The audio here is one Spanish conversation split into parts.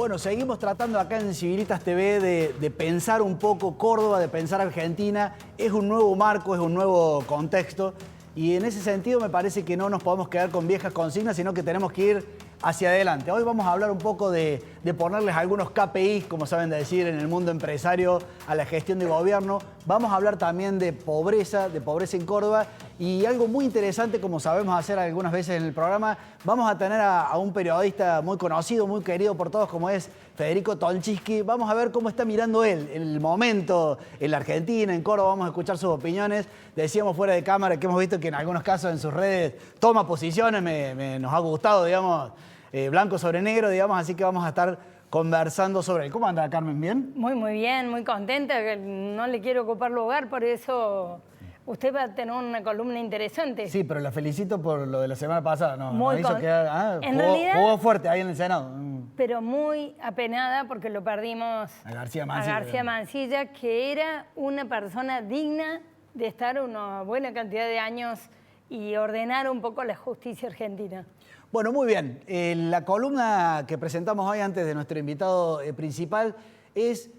Bueno, seguimos tratando acá en Civilitas TV de pensar un poco Córdoba, de pensar Argentina. Es un nuevo marco, es un nuevo contexto. Y en ese sentido me parece que no nos podemos quedar con viejas consignas, sino que tenemos que ir hacia adelante. Hoy vamos a hablar un poco de ponerles algunos KPIs, como saben decir, en el mundo empresario, a la gestión de gobierno. Vamos a hablar también de pobreza en Córdoba. Y algo muy interesante, como sabemos hacer algunas veces en el programa, vamos a tener a un periodista muy conocido, muy querido por todos, como es Federico Tolchinsky. Vamos a ver cómo está mirando él el momento en la Argentina, en Córdoba. Vamos a escuchar sus opiniones. Decíamos fuera de cámara que hemos visto que en algunos casos en sus redes toma posiciones. Nos ha gustado, digamos, blanco sobre negro, digamos, así que vamos a estar conversando sobre él. ¿Cómo anda, Carmen? ¿Bien? Muy bien, muy contenta. No le quiero ocupar lugar, por eso usted va a tener una columna interesante. Sí, pero la felicito por lo de la semana pasada. Muy hizo quedar, en realidad, jugó fuerte ahí en el Senado. Pero muy apenada porque lo perdimos a García Mansilla, que era una persona digna de estar una buena cantidad de años y ordenar un poco la justicia argentina. Bueno, muy bien. La columna que presentamos hoy antes de nuestro invitado principal es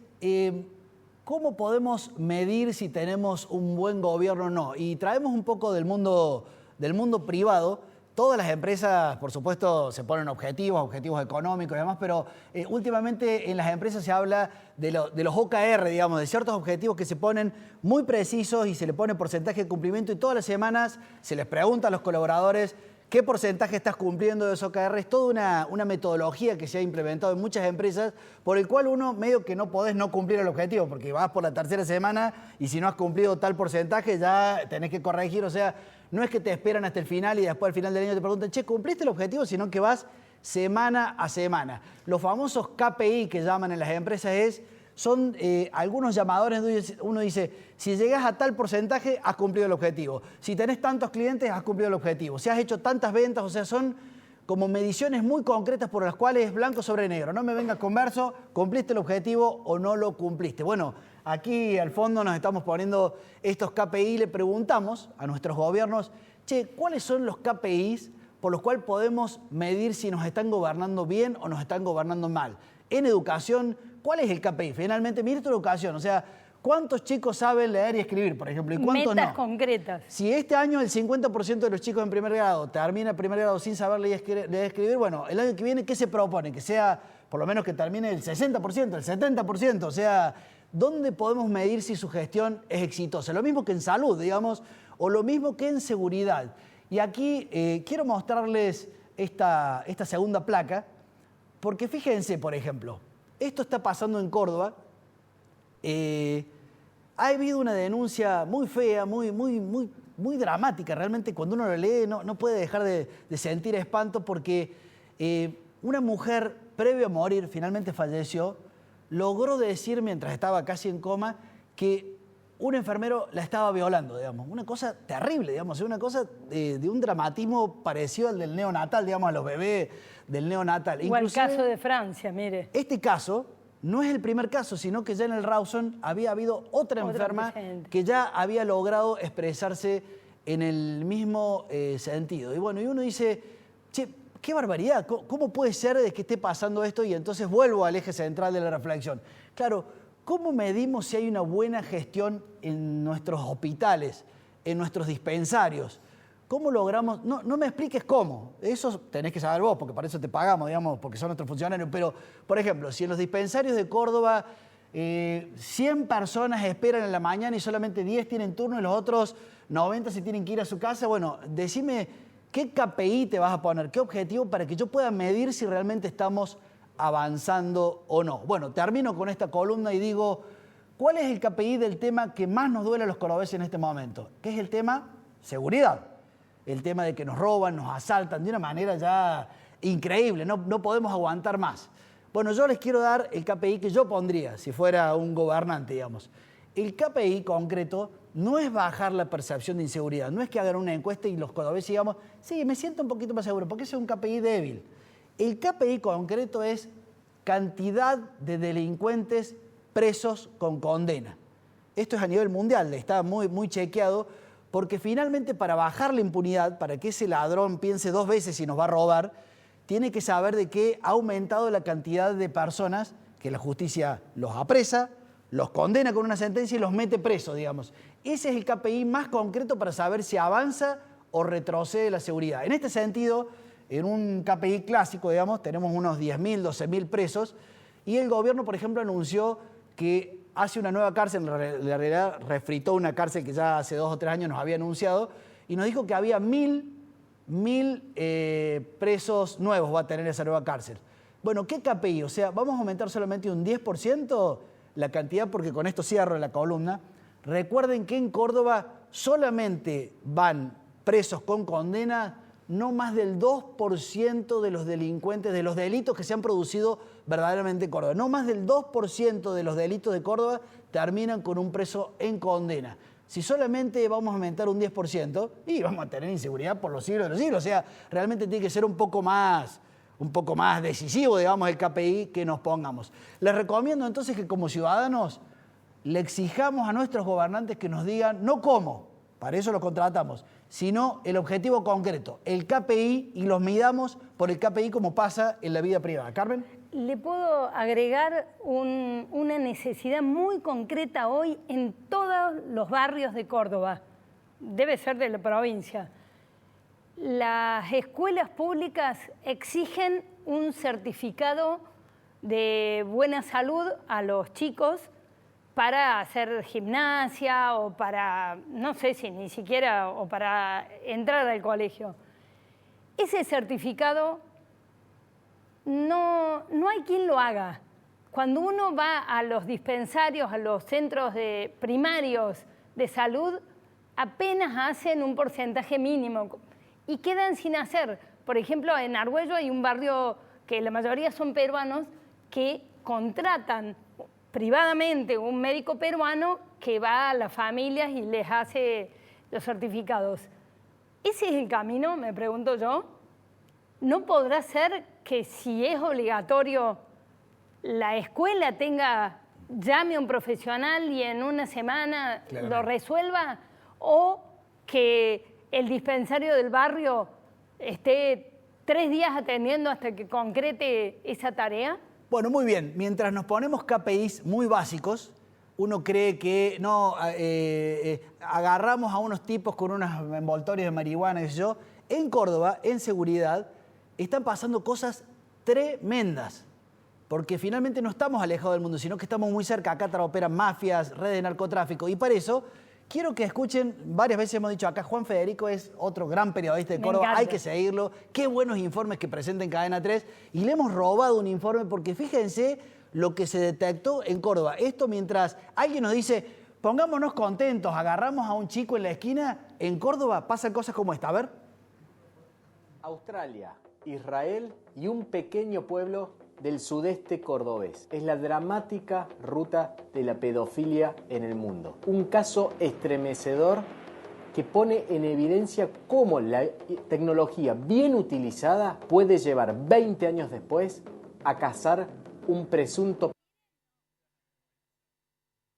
cómo podemos medir si tenemos un buen gobierno o no. Y traemos un poco del mundo privado. Todas las empresas, por supuesto, se ponen objetivos económicos y demás, pero últimamente en las empresas se habla de los OKR, digamos, de ciertos objetivos que se ponen muy precisos y se le pone porcentaje de cumplimiento y todas las semanas se les pregunta a los colaboradores qué porcentaje estás cumpliendo de esos OKR. Es toda una metodología que se ha implementado en muchas empresas por el cual uno medio que no podés no cumplir el objetivo porque vas por la tercera semana y si no has cumplido tal porcentaje ya tenés que corregir, o sea, no es que te esperan hasta el final y después al final del año te preguntan, che, ¿cumpliste el objetivo? Sino que vas semana a semana. Los famosos KPI que llaman en las empresas son algunos llamadores donde uno dice, si llegas a tal porcentaje, has cumplido el objetivo. Si tenés tantos clientes, has cumplido el objetivo. Si has hecho tantas ventas, o sea, son como mediciones muy concretas por las cuales es blanco sobre negro. No me vengas con verso, ¿cumpliste el objetivo o no lo cumpliste? Bueno, aquí al fondo nos estamos poniendo estos KPI y le preguntamos a nuestros gobiernos, che, ¿cuáles son los KPIs por los cuales podemos medir si nos están gobernando bien o nos están gobernando mal? En educación, ¿cuál es el KPI? Finalmente, ministro de Educación, o sea, ¿cuántos chicos saben leer y escribir, por ejemplo? ¿Y cuántos metas no? concretas. Si este año el 50% de los chicos en primer grado termina el primer grado sin saber leer y escribir, bueno, el año que viene, ¿qué se propone? Que sea, por lo menos que termine el 60%, el 70%, o sea, ¿dónde podemos medir si su gestión es exitosa? Lo mismo que en salud, digamos, o lo mismo que en seguridad. Y aquí quiero mostrarles esta segunda placa, porque fíjense, por ejemplo, esto está pasando en Córdoba. Ha habido una denuncia muy fea, muy dramática. Realmente cuando uno lo lee no puede dejar de sentir espanto porque una mujer, previo a morir, finalmente falleció, logró decir mientras estaba casi en coma que un enfermero la estaba violando, digamos. Una cosa terrible, digamos, una cosa de un dramatismo parecido al del neonatal, digamos, a los bebés del neonatal. O el caso de Francia, mire. Este caso no es el primer caso, sino que ya en el Rawson había habido otra enferma que ya había logrado expresarse en el mismo sentido. Y bueno, y uno dice, che, qué barbaridad, ¿cómo puede ser de que esté pasando esto? Y entonces vuelvo al eje central de la reflexión. Claro, ¿cómo medimos si hay una buena gestión en nuestros hospitales, en nuestros dispensarios? ¿Cómo logramos? No me expliques cómo. Eso tenés que saber vos, porque para eso te pagamos, digamos, porque son nuestros funcionarios. Pero, por ejemplo, si en los dispensarios de Córdoba 100 personas esperan en la mañana y solamente 10 tienen turno y los otros 90 se tienen que ir a su casa, bueno, decime qué KPI te vas a poner, qué objetivo para que yo pueda medir si realmente estamos avanzando o no. Bueno, termino con esta columna y digo, ¿cuál es el KPI del tema que más nos duele a los cordobeses en este momento? ¿Qué es el tema? Seguridad. El tema de que nos roban, nos asaltan de una manera ya increíble, no podemos aguantar más. Bueno, yo les quiero dar el KPI que yo pondría si fuera un gobernante, digamos. El KPI concreto no es bajar la percepción de inseguridad, no es que hagan una encuesta y los cordobeses digamos, sí, me siento un poquito más seguro, porque ese es un KPI débil. El KPI concreto es cantidad de delincuentes presos con condena. Esto es a nivel mundial, está muy chequeado, porque finalmente para bajar la impunidad, para que ese ladrón piense dos veces si nos va a robar, tiene que saber de que ha aumentado la cantidad de personas que la justicia los apresa, los condena con una sentencia y los mete presos, digamos. Ese es el KPI más concreto para saber si avanza o retrocede la seguridad. En este sentido, en un KPI clásico, digamos, tenemos unos 10.000, 12.000 presos y el gobierno, por ejemplo, anunció que hace una nueva cárcel, en realidad refritó una cárcel que ya hace 2 o 3 años nos había anunciado y nos dijo que había 1.000 presos nuevos va a tener esa nueva cárcel. Bueno, ¿qué KPI? O sea, ¿vamos a aumentar solamente un 10% la cantidad? Porque con esto cierro la columna. Recuerden que en Córdoba solamente van presos con condena no más del 2% de los delincuentes, de los delitos que se han producido verdaderamente en Córdoba. No más del 2% de los delitos de Córdoba terminan con un preso en condena. Si solamente vamos a aumentar un 10%, y vamos a tener inseguridad por los siglos de los siglos. O sea, realmente tiene que ser un poco más decisivo, digamos, el KPI que nos pongamos. Les recomiendo entonces que como ciudadanos le exijamos a nuestros gobernantes que nos digan, no cómo, para eso los contratamos, sino el objetivo concreto, el KPI, y los midamos por el KPI como pasa en la vida privada. Carmen. Le puedo agregar una necesidad muy concreta hoy en todos los barrios de Córdoba, debe ser de la provincia. Las escuelas públicas exigen un certificado de buena salud a los chicos para hacer gimnasia o para, no sé si ni siquiera, o para entrar al colegio. Ese certificado no hay quien lo haga. Cuando uno va a los dispensarios, a los centros primarios de salud, apenas hacen un porcentaje mínimo y quedan sin hacer. Por ejemplo, en Argüello hay un barrio que la mayoría son peruanos que contratan privadamente un médico peruano que va a las familias y les hace los certificados. ¿Ese es el camino, me pregunto yo? ¿No podrá ser que si es obligatorio la escuela llame a un profesional y en una semana lo resuelva? ¿O que el dispensario del barrio esté 3 días atendiendo hasta que concrete esa tarea? Bueno, muy bien. Mientras nos ponemos KPIs muy básicos, uno cree que no agarramos a unos tipos con unos envoltorios de marihuana, qué sé yo. En Córdoba, en seguridad, están pasando cosas tremendas, porque finalmente no estamos alejados del mundo, sino que estamos muy cerca. Acá operan mafias, redes de narcotráfico, y para eso quiero que escuchen, varias veces hemos dicho acá, Juan Federico es otro gran periodista de Córdoba, hay que seguirlo, qué buenos informes que presenta en Cadena 3, y le hemos robado un informe porque fíjense lo que se detectó en Córdoba. Esto mientras alguien nos dice, pongámonos contentos, agarramos a un chico en la esquina, en Córdoba pasan cosas como esta, a ver. Australia, Israel y un pequeño pueblo del sudeste cordobés. Es la dramática ruta de la pedofilia en el mundo. Un caso estremecedor que pone en evidencia cómo la tecnología bien utilizada puede llevar 20 años después a cazar un presunto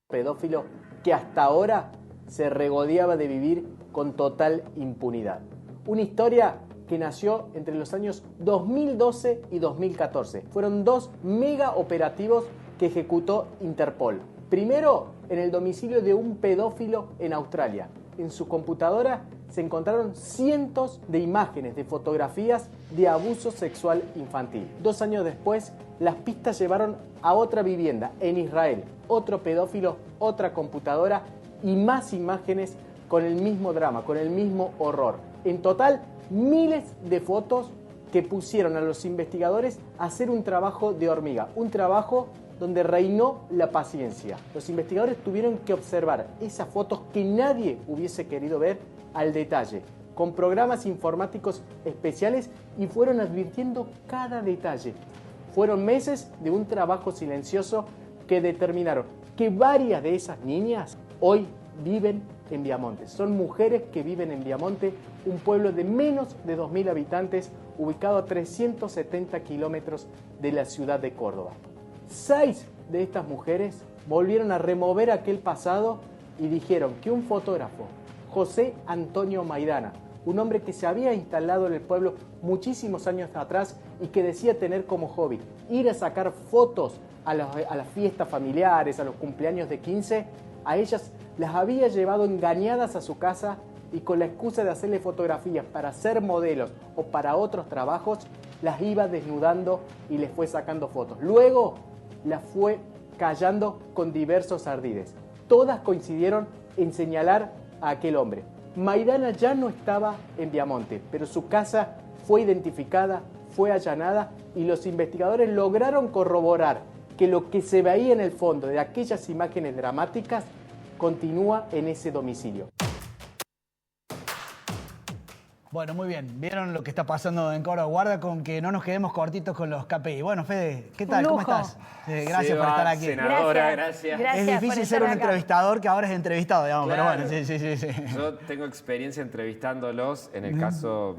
pedófilo que hasta ahora se regodeaba de vivir con total impunidad. Una historia que nació entre los años 2012 y 2014. Fueron 2 mega operativos que ejecutó Interpol. Primero, en el domicilio de un pedófilo en Australia. En su computadora se encontraron cientos de imágenes, de fotografías de abuso sexual infantil. 2 años después, las pistas llevaron a otra vivienda en Israel. Otro pedófilo, otra computadora y más imágenes con el mismo drama, con el mismo horror. En total, miles de fotos que pusieron a los investigadores a hacer un trabajo de hormiga, un trabajo donde reinó la paciencia. Los investigadores tuvieron que observar esas fotos que nadie hubiese querido ver al detalle, con programas informáticos especiales, y fueron advirtiendo cada detalle. Fueron meses de un trabajo silencioso que determinaron que varias de esas niñas hoy viven en Viamonte. Son mujeres que viven en Viamonte, un pueblo de menos de 2.000 habitantes, ubicado a 370 kilómetros de la ciudad de Córdoba. 6 de estas mujeres volvieron a remover aquel pasado y dijeron que un fotógrafo, José Antonio Maidana, un hombre que se había instalado en el pueblo muchísimos años atrás y que decía tener como hobby ir a sacar fotos a las fiestas familiares, a los cumpleaños de 15, a ellas las había llevado engañadas a su casa y con la excusa de hacerle fotografías para ser modelos o para otros trabajos, las iba desnudando y les fue sacando fotos. Luego las fue callando con diversos ardides. Todas coincidieron en señalar a aquel hombre. Maidana ya no estaba en Viamonte, pero su casa fue identificada, fue allanada y los investigadores lograron corroborar que lo que se veía en el fondo de aquellas imágenes dramáticas continúa en ese domicilio. Bueno, muy bien. ¿Vieron lo que está pasando en Córdoba? Guarda con que no nos quedemos cortitos con los KPI. Bueno, Fede, ¿qué tal? ¿Cómo estás? Gracias por estar aquí. Senadora, gracias. Es difícil ser un entrevistador que ahora es entrevistado, digamos, Claro. pero bueno, sí. Yo tengo experiencia entrevistándolos, en el caso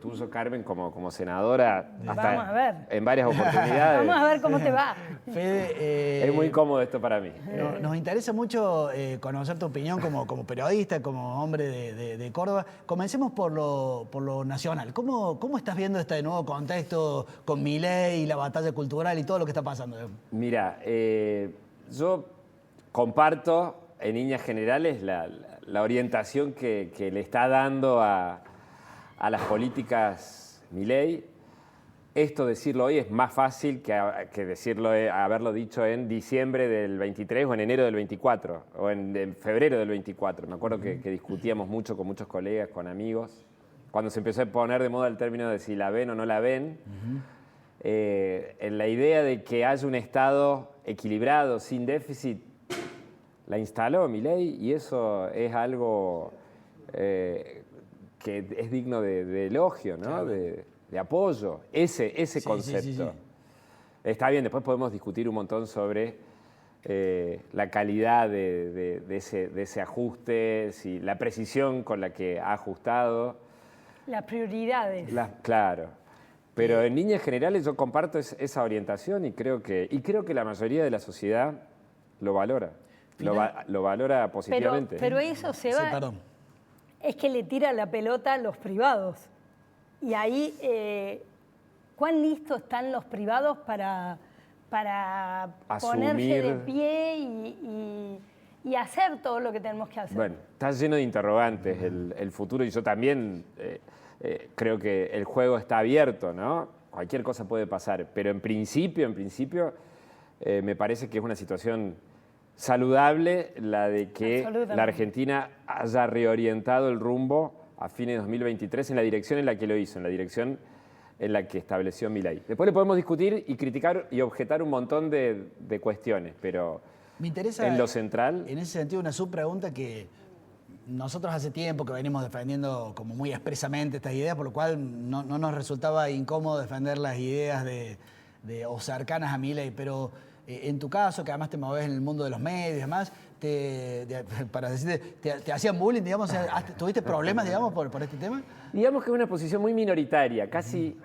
tuyo, Carmen, como senadora, hasta Vamos a ver. en varias oportunidades. Vamos a ver cómo te va. Fede, Es muy cómodo esto para mí. nos interesa mucho conocer tu opinión como periodista, como hombre de Córdoba. Comencemos por lo nacional. ¿Cómo estás viendo este nuevo contexto con Milei y la batalla cultural y todo lo que está pasando? Mira, yo comparto en líneas generales la orientación que le está dando a las políticas Milei. Esto decirlo hoy es más fácil que decirlo, haberlo dicho en diciembre del 23 o en enero del 24 o en febrero del 24. Me acuerdo que discutíamos mucho con muchos colegas, con amigos, cuando se empezó a poner de moda el término de si la ven o no la ven. En la idea de que haya un Estado equilibrado, sin déficit, la instaló Milei y eso es algo que es digno de elogio, ¿no? Claro. De apoyo, ese concepto. Sí. Está bien, después podemos discutir un montón sobre la calidad de ese ajuste, la precisión con la que ha ajustado. Las prioridades. Claro. Pero en líneas generales yo comparto esa orientación y creo que la mayoría de la sociedad lo valora. Lo valora positivamente. Pero eso se va... Sí, perdón. Es que le tira la pelota a los privados. Y ahí, ¿cuán listos están los privados para ponerse de pie y hacer todo lo que tenemos que hacer? Bueno, está lleno de interrogantes el futuro y yo también creo que el juego está abierto, ¿no? Cualquier cosa puede pasar, pero en principio, me parece que es una situación saludable la de que la Argentina haya reorientado el rumbo a fines de 2023 en la dirección en la que lo hizo, en la dirección en la que estableció Milei. Después le podemos discutir y criticar y objetar un montón de cuestiones, pero me interesa en lo central... En ese sentido, una subpregunta que nosotros hace tiempo que venimos defendiendo como muy expresamente estas ideas, por lo cual no nos resultaba incómodo defender las ideas o cercanas a Milei, pero en tu caso, que además te moves en el mundo de los medios y demás, para decirte, ¿te hacían bullying, digamos? ¿Tuviste problemas, digamos, por este tema? Digamos que es una posición muy minoritaria, casi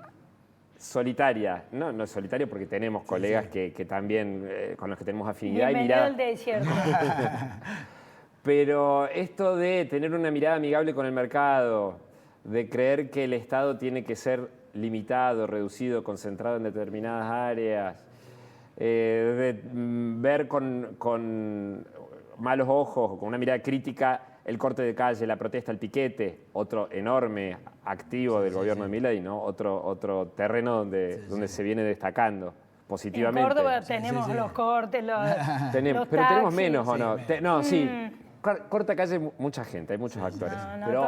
solitaria. No es solitaria porque tenemos colegas que también, con los que tenemos afinidad y mirada. Bienvenido al desierto. Pero esto de tener una mirada amigable con el mercado, de creer que el Estado tiene que ser limitado, reducido, concentrado en determinadas áreas, de ver con malos ojos o con una mirada crítica el corte de calle, la protesta, el piquete, otro enorme activo del gobierno de Milei, ¿no? Otro terreno donde se viene destacando positivamente. En Córdoba tenemos los cortes, los pero taxis. tenemos menos, ¿o no? Sí. Corta calle mucha gente, hay muchos actores. Pero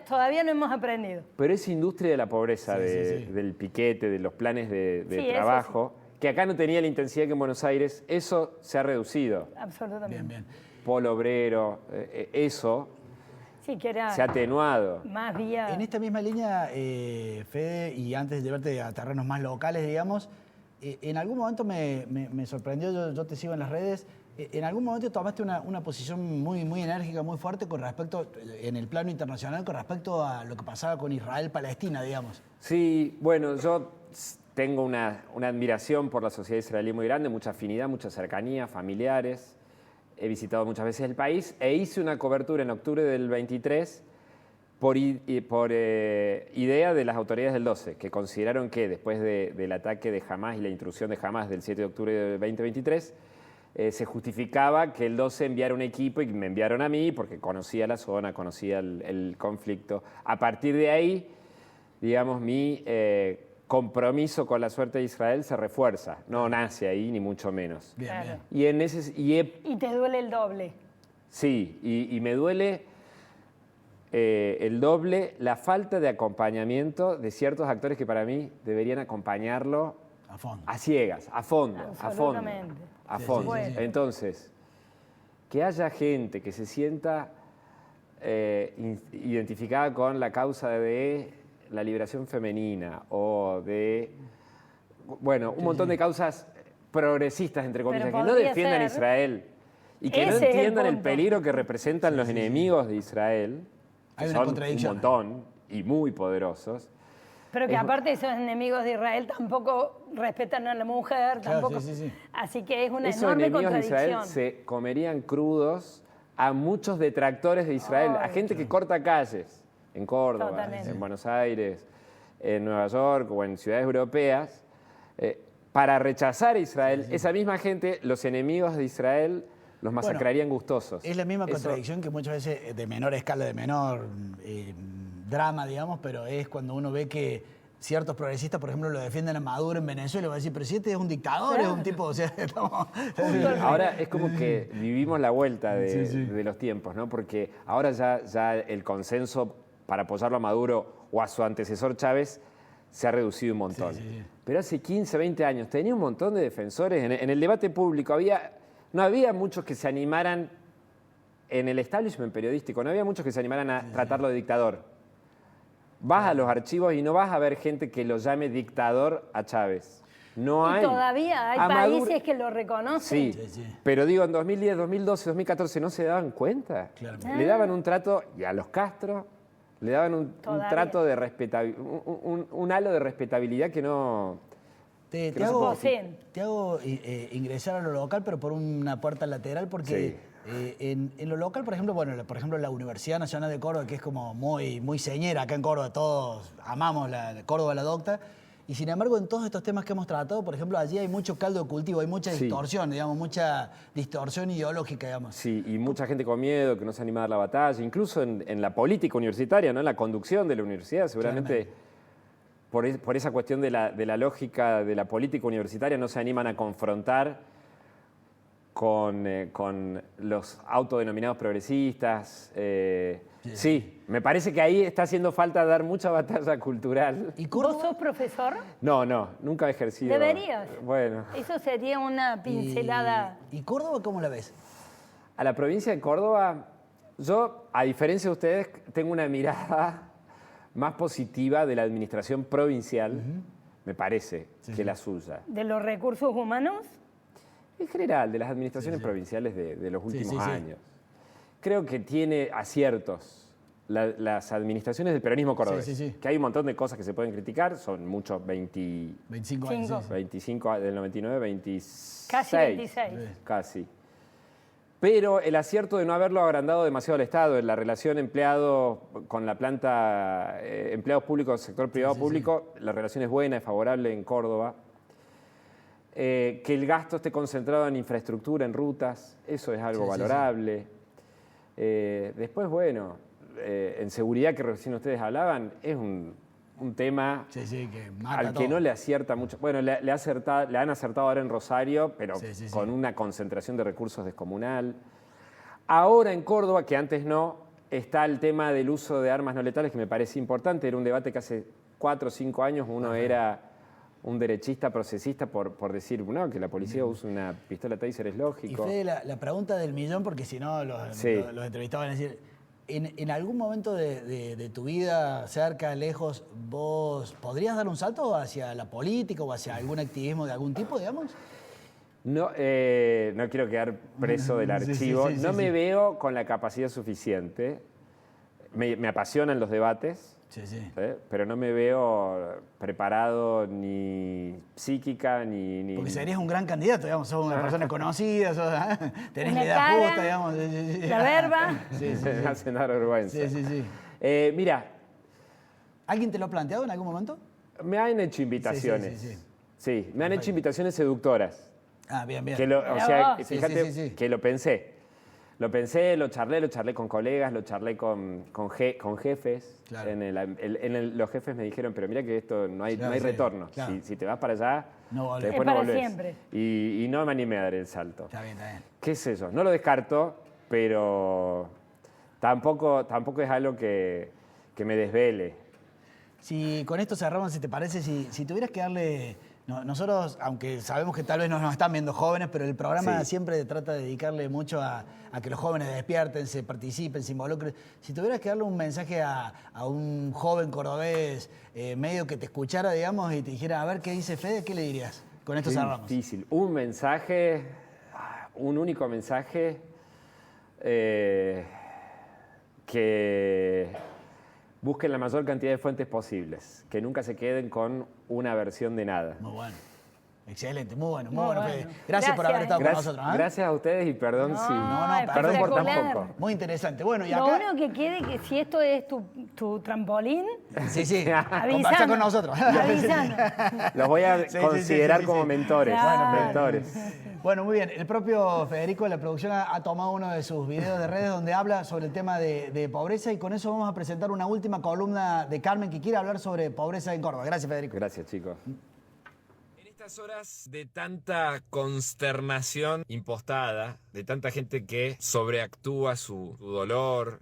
todavía no hemos aprendido. Pero esa industria de la pobreza, del piquete, de los planes de trabajo, que acá no tenía la intensidad que en Buenos Aires, eso se ha reducido. Absolutamente. Bien. Polo obrero, eso que era se ha atenuado. Más vía... En esta misma línea, Fede, y antes de llevarte a terrenos más locales, digamos, en algún momento me sorprendió, yo te sigo en las redes, en algún momento tomaste una posición muy enérgica, muy fuerte con respecto, en el plano internacional, con respecto a lo que pasaba con Israel-Palestina, digamos. Sí, bueno, yo tengo una admiración por la sociedad israelí muy grande, mucha afinidad, mucha cercanía, familiares. He visitado muchas veces el país e hice una cobertura en octubre del 23 por idea de las autoridades del 12, que consideraron que después del ataque de Hamás y la intrusión de Hamás del 7 de octubre de 2023, se justificaba que el 12 enviara un equipo y me enviaron a mí porque conocía la zona, conocía el conflicto. A partir de ahí, digamos, mi compromiso con la suerte de Israel se refuerza. No nace ahí, ni mucho menos. Bien, Claro. bien. Y te duele el doble. Sí, y me duele el doble la falta de acompañamiento de ciertos actores que para mí deberían acompañarlo A fondo. a ciegas, a fondo, Absolutamente. a Sí, fondo. sí, sí, sí. Entonces, que haya gente que se sienta identificada con la causa de la liberación femenina o de, bueno, un montón de causas progresistas, entre comillas, que no podría defiendan a ser. Israel y que no Ese es el entiendan el punto. peligro que representan los enemigos de Israel, que Hay una son contradicción. un montón y muy poderosos. Pero que Es- aparte esos enemigos de Israel tampoco respetan a la mujer, Claro, tampoco. sí, sí, sí. Así que es una Esos enorme enemigos de Israel contradicción. se comerían crudos a muchos detractores de Israel, a Ay, gente que corta calles en Córdoba, Totalmente. en Buenos Aires, en Nueva York o en ciudades europeas, para rechazar a Israel. Esa misma gente, los enemigos de Israel, los masacrarían gustosos. Es la misma Eso- contradicción que muchas veces de menor escala, de menor drama, digamos, pero es cuando uno ve que ciertos progresistas, por ejemplo, lo defienden a Maduro en Venezuela, va a decir, pero si este es un dictador, es un tipo, o sea, estamos... Ahora es como que vivimos la vuelta Sí, sí. de los tiempos, ¿no? Porque ahora ya el consenso para apoyarlo a Maduro o a su antecesor Chávez se ha reducido un montón. Sí, sí, sí. Pero hace 15, 20 años tenía un montón de defensores. En el debate público no había muchos que se animaran, en el establishment periodístico, no había muchos que se animaran a tratarlo de dictador. Vas a los archivos y no vas a ver gente que lo llame dictador a Chávez. No hay. Y todavía hay A Maduro- países que lo reconocen. Sí, Sí, sí. pero digo, en 2010, 2012, 2014 no se daban cuenta. Claro. Le daban un trato, y a los Castro, le daban un Todavía. trato de respetabilidad, un halo de respetabilidad que no... Te no se hago, poseen. te hago ingresar a lo local, pero por una puerta lateral, porque en lo local, por ejemplo, bueno, por ejemplo, la Universidad Nacional de Córdoba, que es como muy señera acá en Córdoba, todos amamos la Córdoba la docta, y sin embargo, en todos estos temas que hemos tratado, por ejemplo, allí hay mucho caldo de cultivo, hay mucha Sí. distorsión, digamos, mucha distorsión ideológica, digamos. Sí, y mucha gente con miedo, que no se anima a dar la batalla, incluso en la política universitaria, ¿no? En la conducción de la universidad, seguramente por esa cuestión de la lógica de la política universitaria no se animan a confrontar con los autodenominados progresistas. Sí, me parece que ahí está haciendo falta dar mucha batalla cultural. ¿Y ¿Vos Córdoba? sos profesor? No, nunca he ejercido. Deberías. Bueno, Eso sería una pincelada. ¿Y Córdoba cómo la ves? a la provincia de Córdoba, yo, a diferencia de ustedes, tengo una mirada más positiva de la administración provincial, me parece, que la suya. ¿De los recursos humanos? En general, de las administraciones provinciales de los últimos sí, sí. años. Creo que tiene aciertos las administraciones del peronismo cordobés. Sí, sí, sí. Que hay un montón de cosas que se pueden criticar, son muchos, 25 años. Cinco. sí, sí. 25 del 99, 26. Casi 26. Casi. Pero el acierto de no haberlo agrandado demasiado al Estado, en la relación empleado con la planta, empleados públicos, sector privado público, la relación es buena, es favorable en Córdoba. Que el gasto esté concentrado en infraestructura, en rutas, eso es algo Sí, sí, sí. valorable. Después, bueno, en seguridad, que recién ustedes hablaban, es un tema Sí, sí, que mata al que todo. no le acierta mucho. Bueno, le han acertado ahora en Rosario, pero Sí, sí, sí. con una concentración de recursos descomunal. Ahora en Córdoba, que antes no, está el tema del uso de armas no letales, que me parece importante. Era un debate que hace 4 o 5 años uno era un derechista procesista por decir, no, que la policía use una pistola taser es Y lógico. Fede, la pregunta del millón, porque si no los Sí. entrevistados van a decir, ¿en algún momento de tu vida, cerca, lejos, vos podrías dar un salto hacia la política o hacia algún activismo de algún tipo, digamos? No, no quiero quedar preso del Sí, sí, archivo. sí, sí, no sí. me veo con la capacidad suficiente. Me apasionan los debates. Sí, sí. Pero no me veo preparado ni psíquica ni Porque serías un gran candidato, digamos, sos una persona conocida, tenés Una la edad cara, justa, digamos. Sí, sí, sí. la verba. Sí, sí, me sí. hacen dar vergüenza. Sí, sí, sí. Mira, ¿Alguien te lo ha planteado en algún momento? me han hecho invitaciones. Sí. Sí, me han hecho invitaciones seductoras. Ah, bien. O sea, vos. fíjate Sí. que lo pensé. Lo pensé, lo charlé con colegas, lo charlé con jefes. Claro. Los jefes me dijeron, pero mira que esto no hay, Claro, no hay sí, retorno. claro. Si te vas para allá, No volvés. después Es no para volvés. siempre. Y no me animé a dar el salto. Está bien. ¿Qué es eso? No lo descarto, pero tampoco es algo que me desvele. Si con esto cerramos, si te parece, si tuvieras que darle... nosotros, aunque sabemos que tal vez no nos están viendo jóvenes, pero el programa Sí. siempre trata de dedicarle mucho a que los jóvenes despierten, se participen, se involucren. Si tuvieras que darle un mensaje a un joven cordobés, medio que te escuchara, digamos, y te dijera, a ver qué dice Fede, ¿qué le dirías? Con esto Qué cerramos. difícil. Un mensaje, un único mensaje que busquen la mayor cantidad de fuentes posibles, que nunca se queden con una versión de nada. Muy bueno. Excelente, muy bueno, Muy bueno. Fede. Gracias por haber estado con nosotros. ¿eh? Gracias a ustedes y perdón No, si... no, perdón por tan espectacular. poco. Muy interesante. Bueno, y Lo acá... único que quede que si esto es tu trampolín, Sí. Conversa avísanos. con nosotros. Avísanos. Los voy a Sí, considerar sí. como mentores. Claro. mentores. Bueno, muy bien. El propio Federico de la producción ha tomado uno de sus videos de redes donde habla sobre el tema de pobreza y con eso vamos a presentar una última columna de Carmen que quiere hablar sobre pobreza en Córdoba. Gracias, Federico. Gracias, chicos. En estas horas de tanta consternación impostada, de tanta gente que sobreactúa su dolor,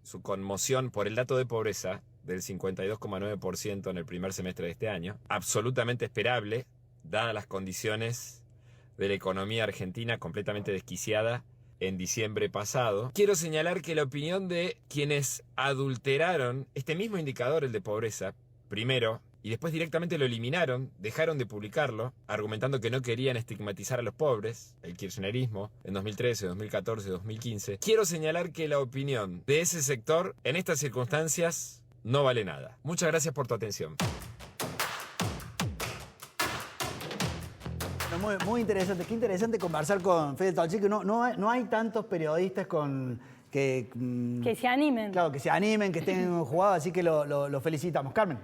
su conmoción por el dato de pobreza del 52,9% en el primer semestre de este año, absolutamente esperable, dadas las condiciones de la economía argentina completamente desquiciada en diciembre pasado. Quiero señalar que la opinión de quienes adulteraron este mismo indicador, el de pobreza, primero, y después directamente lo eliminaron, dejaron de publicarlo, argumentando que no querían estigmatizar a los pobres, el kirchnerismo, en 2013, 2014, 2015. Quiero señalar que la opinión de ese sector, en estas circunstancias, no vale nada. Muchas gracias por tu atención. Bueno, muy interesante. Qué interesante conversar con Fede Tolchi, que no hay tantos periodistas que Que se animen. Claro, que se animen, que estén jugados, así que lo felicitamos. Carmen.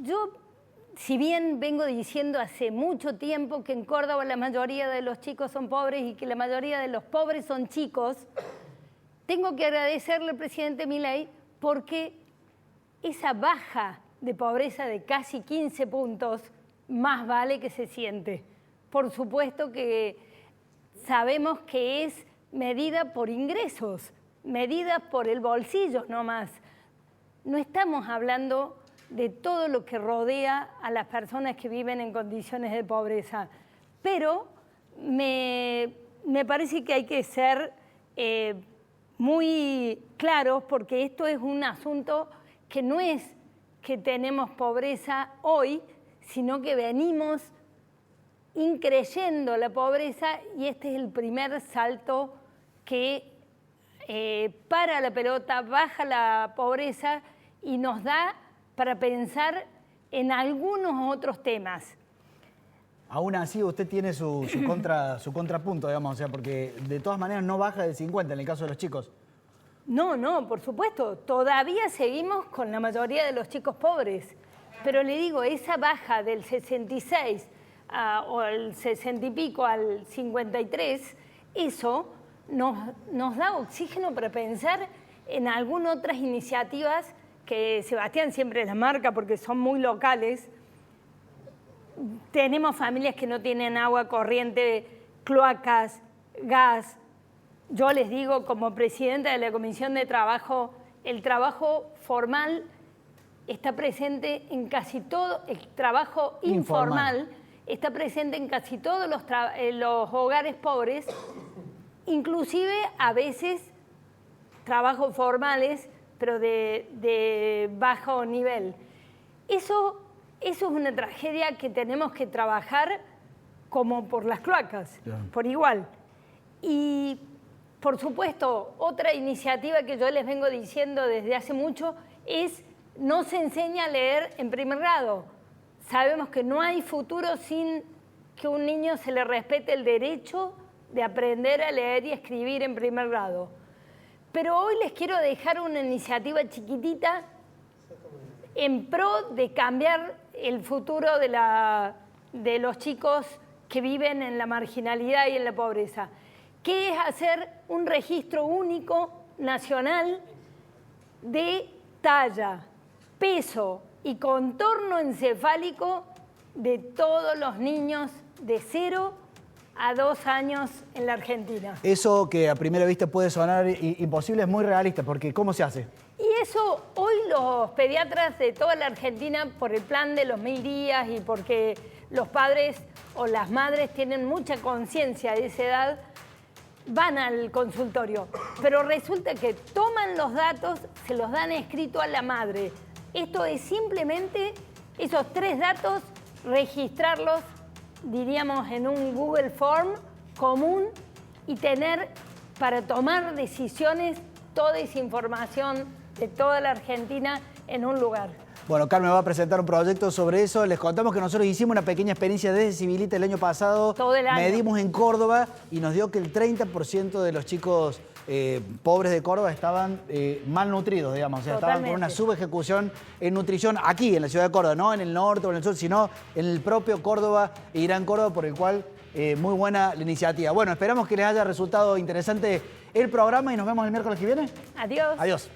Yo, si bien vengo diciendo hace mucho tiempo que en Córdoba la mayoría de los chicos son pobres y que la mayoría de los pobres son chicos, tengo que agradecerle al presidente Milei porque esa baja de pobreza de casi 15 puntos más vale que se siente. Por supuesto que sabemos que es medida por ingresos, medida por el bolsillo nomás. No estamos hablando de todo lo que rodea a las personas que viven en condiciones de pobreza. Pero me parece que hay que ser muy claros porque esto es un asunto que no es que tenemos pobreza hoy, sino que venimos increyendo la pobreza y este es el primer salto que para la pelota, baja la pobreza y nos da para pensar en algunos otros temas. Aún así, usted tiene su contrapunto, digamos, o sea, porque de todas maneras no baja del 50 en el caso de los chicos. No, por supuesto. Todavía seguimos con la mayoría de los chicos pobres. Pero le digo, esa baja del 66 o el 60 y pico al 53, eso nos da oxígeno para pensar en algunas otras iniciativas que Sebastián siempre las marca porque son muy locales. Tenemos familias que no tienen agua corriente, cloacas, gas. Yo les digo, como presidenta de la Comisión de Trabajo, el trabajo formal está presente en casi todo, el trabajo informal está presente en casi todos los hogares pobres, inclusive a veces trabajos formales, pero de bajo nivel. Eso es una tragedia que tenemos que trabajar como por las cloacas, por igual. Y, por supuesto, otra iniciativa que yo les vengo diciendo desde hace mucho es no se enseña a leer en primer grado. Sabemos que no hay futuro sin que a un niño se le respete el derecho de aprender a leer y escribir en primer grado. Pero hoy les quiero dejar una iniciativa chiquitita en pro de cambiar el futuro de los chicos que viven en la marginalidad y en la pobreza, que es hacer un registro único nacional de talla, peso y contorno encefálico de todos los niños de 0 a 2 años en la Argentina. Eso que a primera vista puede sonar imposible es muy realista, porque ¿cómo se hace? Y eso hoy los pediatras de toda la Argentina, por el plan de los 1000 días y porque los padres o las madres tienen mucha conciencia de esa edad, van al consultorio. Pero resulta que toman los datos, se los dan escrito a la madre. Esto es simplemente esos 3 datos, registrarlos, diríamos, en un Google Form común y tener para tomar decisiones toda esa información de toda la Argentina en un lugar. Bueno, Carmen va a presentar un proyecto sobre eso. Les contamos que nosotros hicimos una pequeña experiencia desde Civilita el año pasado. Todo el año. Medimos en Córdoba y nos dio que el 30% de los chicos pobres de Córdoba estaban malnutridos, digamos. O sea, estaban con una subejecución en nutrición aquí, en la ciudad de Córdoba, no en el norte o en el sur, sino en el propio Córdoba e Gran Córdoba, por el cual muy buena la iniciativa. Bueno, esperamos que les haya resultado interesante el programa y nos vemos el miércoles que viene. Adiós. Adiós.